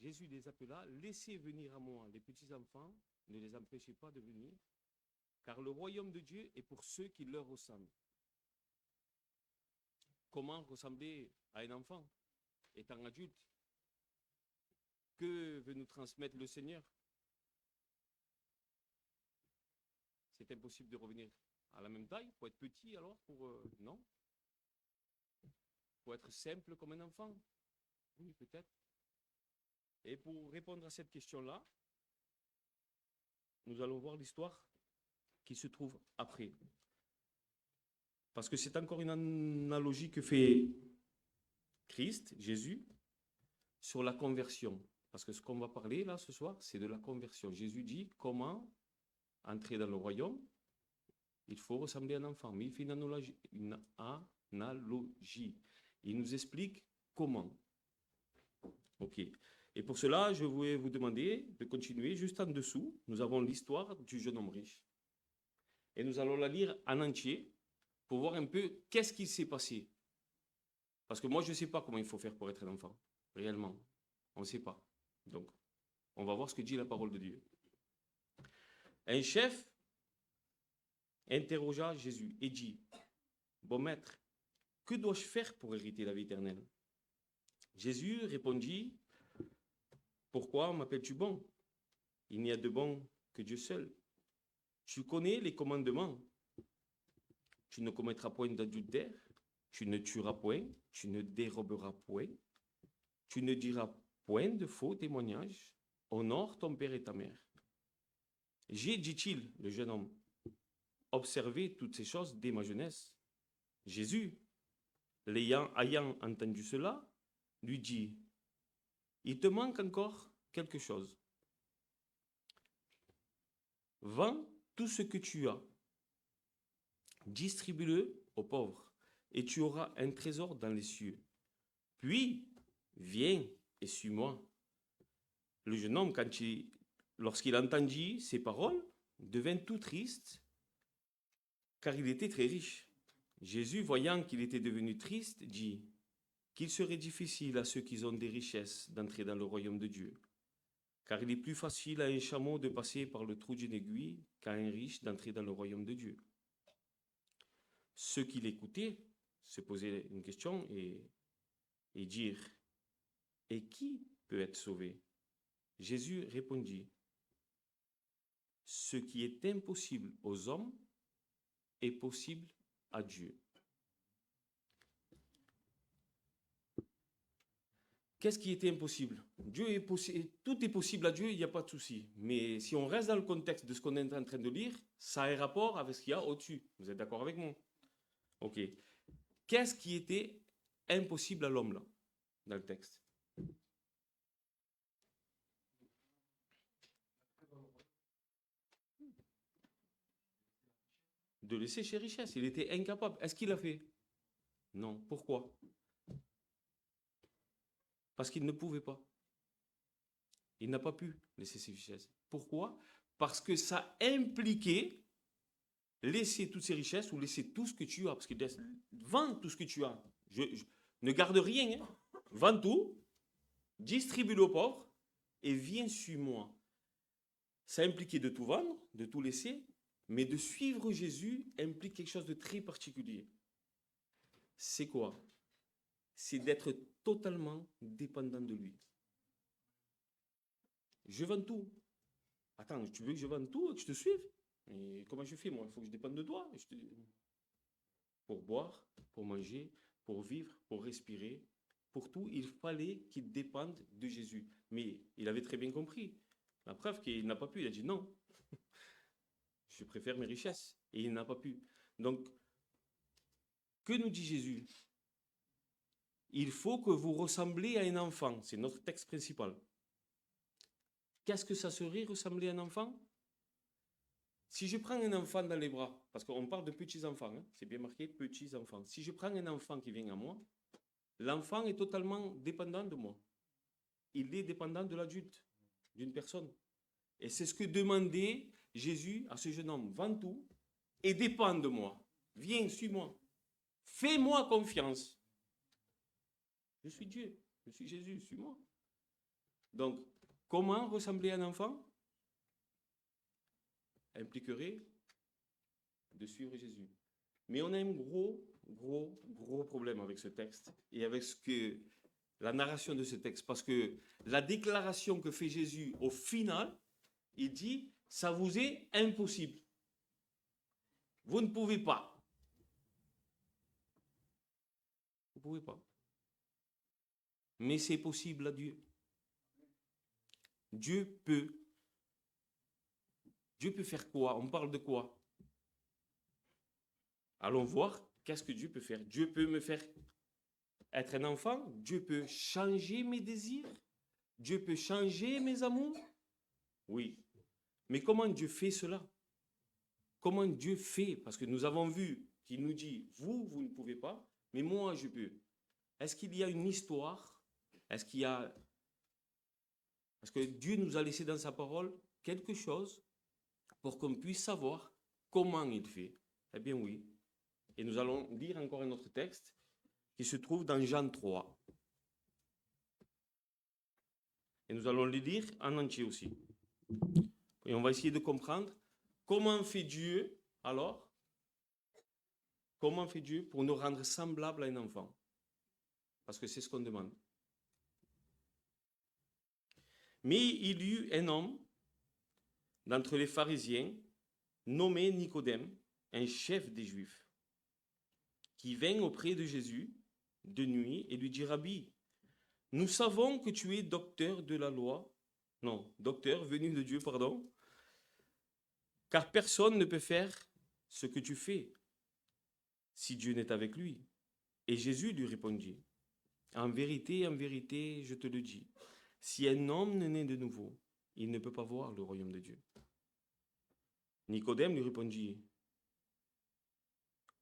Jésus les appela, laissez venir à moi les petits-enfants, ne les empêchez pas de venir, car le royaume de Dieu est pour ceux qui leur ressemblent. Comment ressembler à un enfant, étant adulte? Que veut nous transmettre le Seigneur? C'est impossible de revenir à la même taille. Pour être petit alors, non. Pour être simple comme un enfant? Oui, peut-être. Et pour répondre à cette question-là, nous allons voir l'histoire qui se trouve après. Parce que c'est encore une analogie que fait Christ, Jésus, sur la conversion. Parce que ce qu'on va parler là ce soir, c'est de la conversion. Jésus dit comment entrer dans le royaume, il faut ressembler à un enfant. Mais il fait une analogie. Il nous explique comment. Ok. Et pour cela, je vais vous demander de continuer. Juste en dessous, nous avons l'histoire du jeune homme riche. Et nous allons la lire en entier pour voir un peu qu'est-ce qui s'est passé. Parce que moi, je ne sais pas comment il faut faire pour être un enfant. Réellement. On ne sait pas. Donc, on va voir ce que dit la parole de Dieu. Un chef interrogea Jésus et dit, bon maître, que dois-je faire pour hériter la vie éternelle? Jésus répondit, pourquoi m'appelles-tu bon? Il n'y a de bon que Dieu seul. Tu connais les commandements. Tu ne commettras point d'adultère, tu ne tueras point, tu ne déroberas point, tu ne diras point de faux témoignages, honore ton père et ta mère. J'ai, dit-il, le jeune homme, observé toutes ces choses dès ma jeunesse. Jésus, ayant entendu cela, lui dit, il te manque encore quelque chose. Vends tout ce que tu as, distribue-le aux pauvres, et tu auras un trésor dans les cieux. Puis, viens et suis-moi. Le jeune homme, lorsqu'il entendit ces paroles, devint tout triste, car il était très riche. Jésus, voyant qu'il était devenu triste, dit qu'il serait difficile à ceux qui ont des richesses d'entrer dans le royaume de Dieu. Car il est plus facile à un chameau de passer par le trou d'une aiguille qu'à un riche d'entrer dans le royaume de Dieu. Ceux qui l'écoutaient se posaient une question et dirent, et qui peut être sauvé? Jésus répondit, ce qui est impossible aux hommes est possible à Dieu. Qu'est-ce qui était impossible? Dieu est possible, tout est possible à Dieu, il n'y a pas de souci. Mais si on reste dans le contexte de ce qu'on est en train de lire, ça a un rapport avec ce qu'il y a au-dessus. Vous êtes d'accord avec moi? Ok. Qu'est-ce qui était impossible à l'homme là, dans le texte? De laisser ses richesses. Il était incapable. Est-ce qu'il l'a fait? Non. Pourquoi? Parce qu'il ne pouvait pas. Il n'a pas pu laisser ses richesses. Pourquoi? Parce que ça impliquait laisser toutes ses richesses ou laisser tout ce que tu as. Parce que vends tout ce que tu as. Ne garde rien. Hein. Vends tout, distribue-le aux pauvres et viens suis-moi. Ça impliquait de tout vendre, de tout laisser, mais de suivre Jésus implique quelque chose de très particulier. C'est quoi? C'est d'être totalement dépendant de lui. Je vends tout. Attends, tu veux que je vende tout et que je te suive? Et comment je fais, moi? Il faut que je dépende de toi. Pour boire, pour manger, pour vivre, pour respirer, pour tout, il fallait qu'il dépende de Jésus. Mais il avait très bien compris. La preuve qu'il n'a pas pu, il a dit non. Je préfère mes richesses. Et il n'a pas pu. Donc, que nous dit Jésus? Il faut que vous ressemblez à un enfant. C'est notre texte principal. Qu'est-ce que ça serait ressembler à un enfant? Si je prends un enfant dans les bras, parce qu'on parle de petits-enfants, hein, c'est bien marqué petits-enfants. Si je prends un enfant qui vient à moi, l'enfant est totalement dépendant de moi. Il est dépendant de l'adulte, d'une personne. Et c'est ce que demandait Jésus à ce jeune homme. Vends tout et dépends de moi. Viens, suis-moi. Fais-moi confiance. Je suis Dieu, je suis Jésus, suis-moi. Donc, comment ressembler à un enfant impliquerait de suivre Jésus. Mais on a un gros problème avec ce texte et avec la narration de ce texte. Parce que la déclaration que fait Jésus au final, il dit, ça vous est impossible. Vous ne pouvez pas. Vous ne pouvez pas. Mais c'est possible à Dieu. Dieu peut. Dieu peut faire quoi? On parle de quoi? Allons voir qu'est-ce que Dieu peut faire. Dieu peut me faire être un enfant. Dieu peut changer mes désirs. Dieu peut changer mes amours. Oui. Mais comment Dieu fait cela? Comment Dieu fait? Parce que nous avons vu qu'il nous dit, vous ne pouvez pas, mais moi, je peux. Est-ce qu'il y a une histoire? Est-ce qu'il y a... Parce que Dieu nous a laissé dans sa parole quelque chose pour qu'on puisse savoir comment il fait. Eh bien oui. Et nous allons lire encore un autre texte qui se trouve dans Jean 3. Et nous allons le lire en entier aussi. Et on va essayer de comprendre comment fait Dieu, alors, comment fait Dieu pour nous rendre semblables à un enfant? Parce que c'est ce qu'on demande. Mais il y eut un homme d'entre les pharisiens, nommé Nicodème, un chef des Juifs, qui vint auprès de Jésus de nuit et lui dit, Rabbi, nous savons que tu es docteur de la loi, non, docteur venu de Dieu, pardon, car personne ne peut faire ce que tu fais si Dieu n'est avec lui. Et Jésus lui répondit, en vérité, je te le dis, si un homme ne naît de nouveau, il ne peut pas voir le royaume de Dieu. Nicodème lui répondit,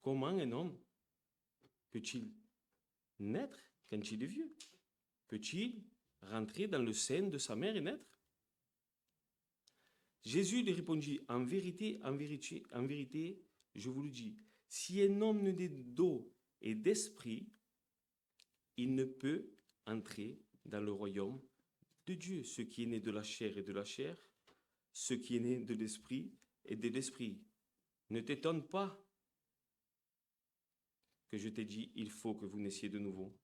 comment un homme peut-il naître quand il est vieux? Peut-il rentrer dans le sein de sa mère et naître? Jésus lui répondit, en vérité, je vous le dis, si un homme ne naît d'eau et d'esprit, il ne peut entrer dans le royaume de Dieu. Ce qui est né de la chair est de la chair, ce qui est né de l'esprit est de l'esprit. Ne t'étonne pas que je t'ai dit, il faut que vous naissiez de nouveau.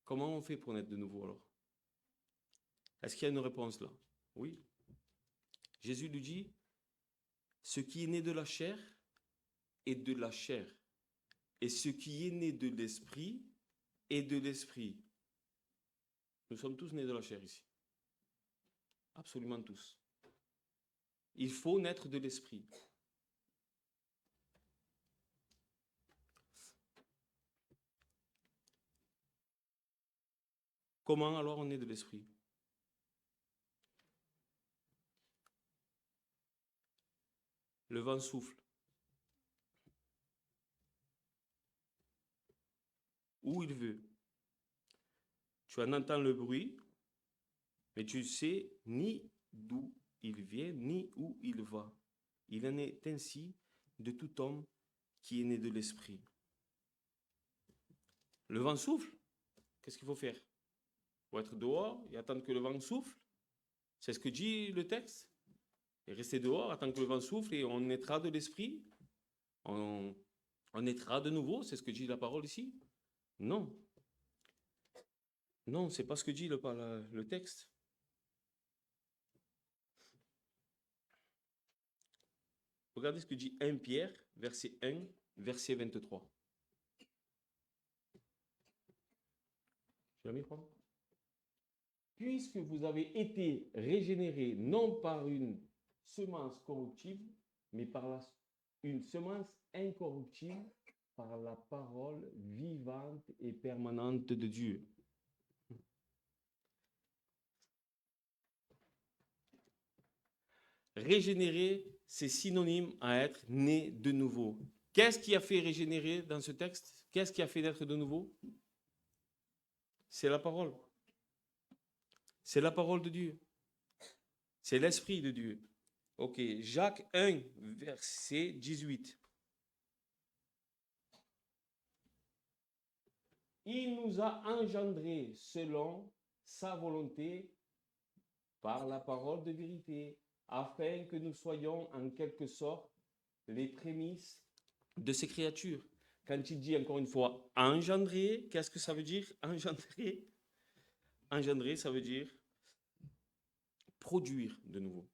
Comment on fait pour naître de nouveau alors? Est-ce qu'il y a une réponse là? Oui. Jésus lui dit, ce qui est né de la chair est de la chair. Et ce qui est né de l'esprit est de l'esprit. Nous sommes tous nés de la chair ici. Absolument tous. Il faut naître de l'esprit. Comment alors on est de l'esprit? Le vent souffle. Où il veut. Tu en entends le bruit, mais tu ne sais ni d'où il vient, ni où il va. Il en est ainsi de tout homme qui est né de l'esprit. Le vent souffle. Qu'est-ce qu'il faut faire? Il faut être dehors et attendre que le vent souffle. C'est ce que dit le texte. Et rester dehors, attendre que le vent souffle et on naîtra de l'esprit. On naîtra de nouveau, c'est ce que dit la parole ici. Non. Non, c'est pas ce que dit le texte. Regardez ce que dit 1 Pierre, verset 1, verset 23. Tu l'as mis, quoi? Puisque vous avez été régénérés non par une semence corruptible, mais par une semence incorruptible, par la parole vivante et permanente de Dieu. Régénérer, c'est synonyme à être né de nouveau. Qu'est-ce qui a fait régénérer dans ce texte? Qu'est-ce qui a fait naître de nouveau? C'est la parole. C'est la parole de Dieu. C'est l'Esprit de Dieu. Ok, Jacques 1, verset 18. Il nous a engendrés selon sa volonté par la parole de vérité, afin que nous soyons en quelque sorte les prémices de ces créatures. Quand il dit encore une fois engendrer, qu'est-ce que ça veut dire engendrer? Engendrer, ça veut dire produire de nouveau.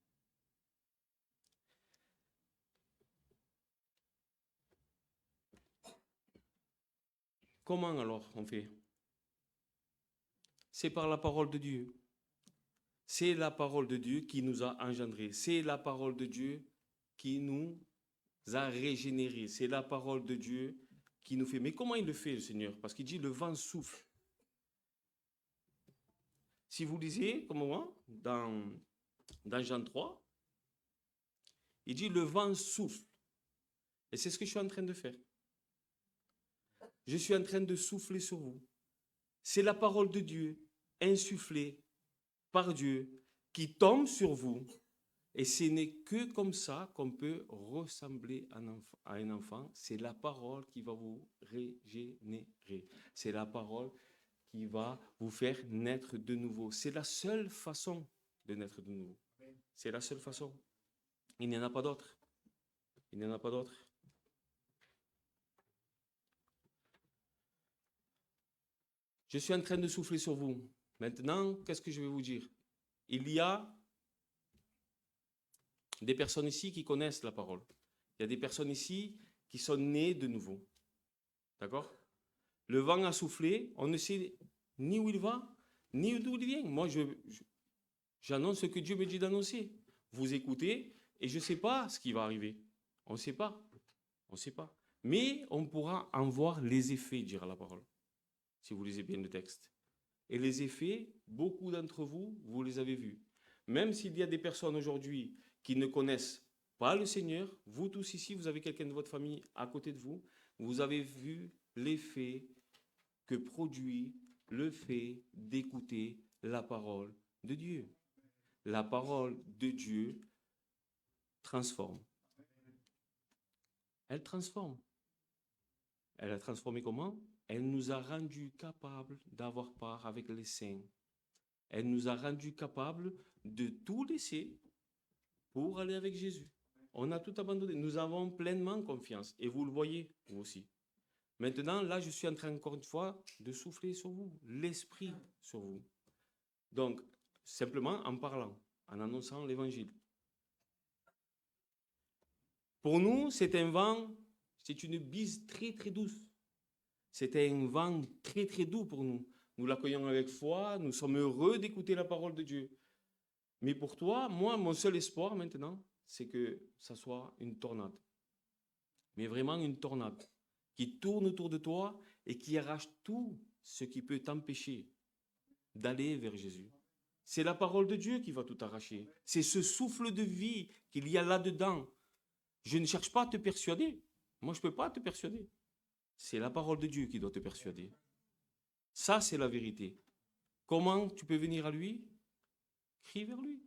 Comment alors on fait? C'est par la parole de Dieu. C'est la parole de Dieu qui nous a engendrés. C'est la parole de Dieu qui nous a régénérés. C'est la parole de Dieu qui nous fait. Mais comment il le fait, le Seigneur? Parce qu'il dit le vent souffle. Si vous lisez, comme moi, dans Jean 3, il dit le vent souffle. Et c'est ce que je suis en train de faire. Je suis en train de souffler sur vous. C'est la parole de Dieu, insufflée par Dieu, qui tombe sur vous. Et ce n'est que comme ça qu'on peut ressembler à un enfant. C'est la parole qui va vous régénérer. C'est la parole qui va vous faire naître de nouveau. C'est la seule façon de naître de nouveau. C'est la seule façon. Il n'y en a pas d'autre. Il n'y en a pas d'autre. Je suis en train de souffler sur vous. Maintenant, qu'est-ce que je vais vous dire? Il y a des personnes ici qui connaissent la parole. Il y a des personnes ici qui sont nées de nouveau. D'accord? Le vent a soufflé, on ne sait ni où il va, ni d'où il vient. Moi, j'annonce ce que Dieu me dit d'annoncer. Vous écoutez, et je ne sais pas ce qui va arriver. On ne sait pas. On ne sait pas. Mais on pourra en voir les effets, dira la parole, si vous lisez bien le texte. Et les effets, beaucoup d'entre vous, vous les avez vus. Même s'il y a des personnes aujourd'hui qui ne connaissent pas le Seigneur, vous tous ici, vous avez quelqu'un de votre famille à côté de vous, vous avez vu l'effet que produit le fait d'écouter la parole de Dieu. La parole de Dieu transforme. Elle transforme. Elle a transformé comment? Elle nous a rendus capables d'avoir part avec les saints. Elle nous a rendus capables de tout laisser pour aller avec Jésus. On a tout abandonné. Nous avons pleinement confiance. Et vous le voyez, vous aussi. Maintenant, là, je suis en train, encore une fois, de souffler sur vous, l'esprit sur vous. Donc, simplement en parlant, en annonçant l'évangile. Pour nous, c'est un vent, c'est une bise très, très douce. C'est un vent très, très doux pour nous. Nous l'accueillons avec foi, nous sommes heureux d'écouter la parole de Dieu. Mais pour toi, moi, mon seul espoir maintenant, c'est que ça soit une tornade. Mais vraiment une tornade qui tourne autour de toi et qui arrache tout ce qui peut t'empêcher d'aller vers Jésus. C'est la parole de Dieu qui va tout arracher. C'est ce souffle de vie qu'il y a là-dedans. Je ne cherche pas à te persuader. Moi, je ne peux pas te persuader. C'est la parole de Dieu qui doit te persuader. Ça, c'est la vérité. Comment tu peux venir à lui? Crie vers lui.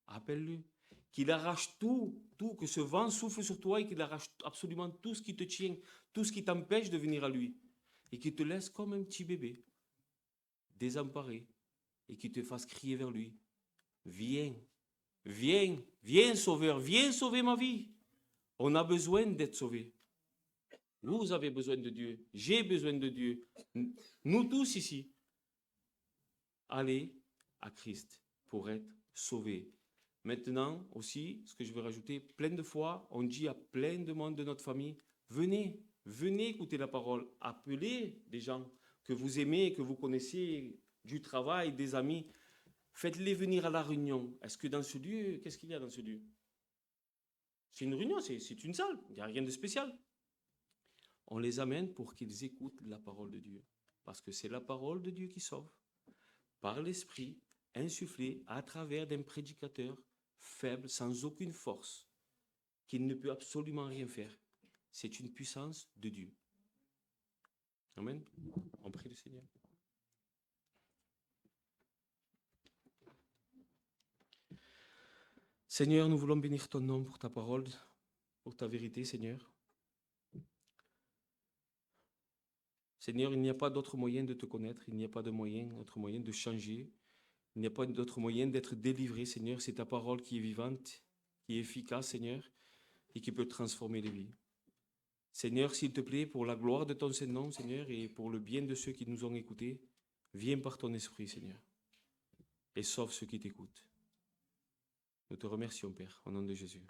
Appelle-le. Qu'il arrache tout, que ce vent souffle sur toi et qu'il arrache absolument tout ce qui te tient, tout ce qui t'empêche de venir à lui. Et qu'il te laisse comme un petit bébé, désemparé, et qu'il te fasse crier vers lui. Viens, viens, viens Sauveur, viens sauver ma vie. On a besoin d'être sauvé. Vous avez besoin de Dieu, j'ai besoin de Dieu. Nous tous ici, allez à Christ pour être sauvés. Maintenant aussi, ce que je vais rajouter, plein de fois, on dit à plein de monde de notre famille, venez, venez écouter la parole, appelez des gens que vous aimez, que vous connaissez, du travail, des amis, faites-les venir à la réunion. Est-ce que dans ce lieu, qu'est-ce qu'il y a dans ce lieu? C'est une réunion, c'est une salle, il n'y a rien de spécial. On les amène pour qu'ils écoutent la parole de Dieu, parce que c'est la parole de Dieu qui sauve, par l'Esprit, insufflé à travers d'un prédicateur faible, sans aucune force, qui ne peut absolument rien faire. C'est une puissance de Dieu. Amen. On prie le Seigneur. Seigneur, nous voulons bénir ton nom pour ta parole, pour ta vérité, Seigneur. Seigneur, il n'y a pas d'autre moyen de te connaître, il n'y a pas d'autre moyen de changer, il n'y a pas d'autre moyen d'être délivré, Seigneur. C'est ta parole qui est vivante, qui est efficace, Seigneur, et qui peut transformer les vies. Seigneur, s'il te plaît, pour la gloire de ton Saint-Nom, Seigneur, et pour le bien de ceux qui nous ont écoutés, viens par ton esprit, Seigneur, et sauve ceux qui t'écoutent. Nous te remercions, Père, au nom de Jésus.